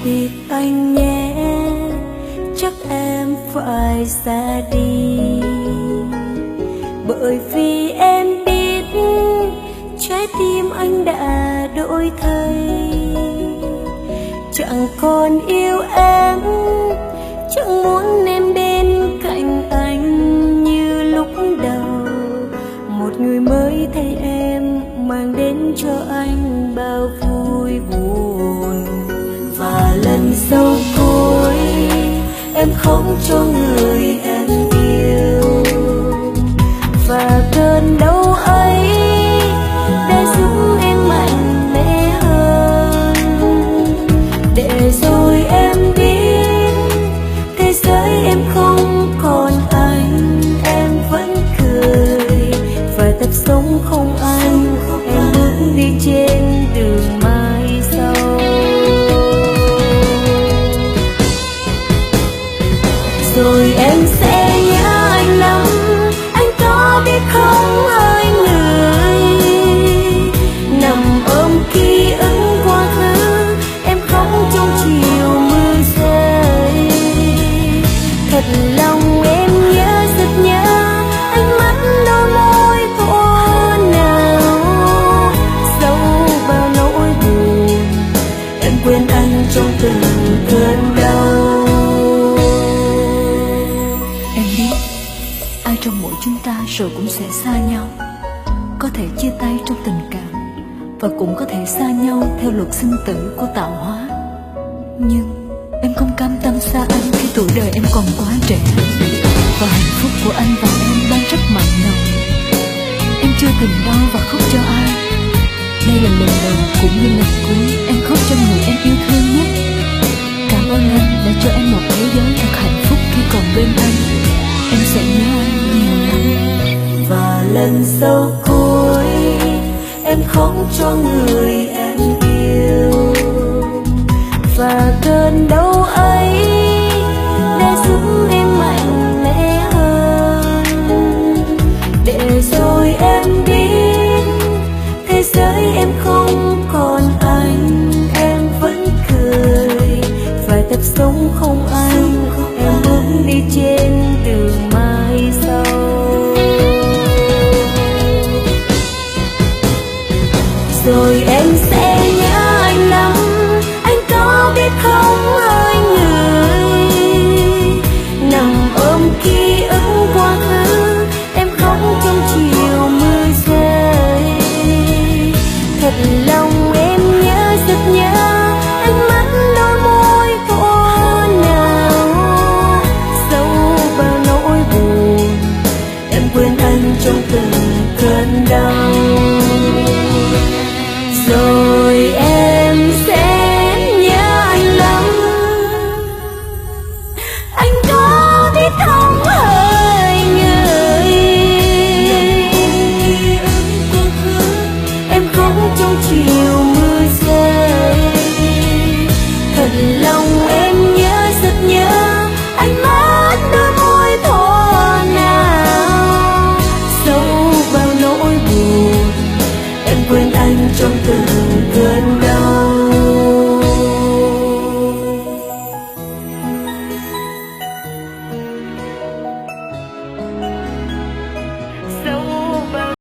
biệt anh nhé, chắc em phải ra đi, bởi vì em biết trái tim anh đã đổi thay, chẳng còn yêu em, chẳng muốn em bên cạnh anh như lúc đầu. Một người mới thay em mang đến cho anh bao vui buồn, và lần sau cuối em không cho người em yêu, và cơn đau ấy đã giúp em mạnh mẽ hơn, để rồi em biết thế giới em không còn anh, em vẫn cười và tập sống không anh, em bước đi trên đường mai sau. Rồi em sẽ nhớ anh lắm, anh có biết không ơi người, nằm ôm ký ức quá khứ, em khóc trong chiều mưa rơi. Thật lòng em nhớ rất nhớ ánh mắt đôi môi thuở nào, sâu vào nỗi buồn em quên anh trong từng cơn đau. Ai trong mỗi chúng ta rồi cũng sẽ xa nhau, có thể chia tay trong tình cảm, và cũng có thể xa nhau theo luật sinh tử của tạo hóa. Nhưng em không cam tâm xa anh khi tuổi đời em còn quá trẻ, và hạnh phúc của anh và em đang rất mặn nồng. Em chưa từng đau và khóc cho ai, đây là lần đầu cũng như lần cuối em khóc cho người em yêu thương nhất. Cảm ơn anh đã cho em một thế giới thật hạnh phúc khi còn bên anh. Em sẽ nhớ anh nhiều lắm. Và lần sau cuối em khóc cho người em yêu, và cơn đau ấy đã giúp em mạnh mẽ hơn, để rồi em biết thế giới em không còn anh, em vẫn cười và tập sống không anh, em bước đi trên đường mai sau. Rồi em sẽ nhớ anh lắm, anh có biết không ơi người, nằm ôm ký ức quá khứ, em khóc trong chiều mưa rơi. Thật lòng em nhớ rất nhớ ánh mắt đôi môi thuở nào, sâu vào nỗi buồn em quên anh trong từng cơn đau. Rồi em sẽ nhớ anh lắm, anh có biết không hỡi người, em khóc trong chiều mưa rơi. Thật lòng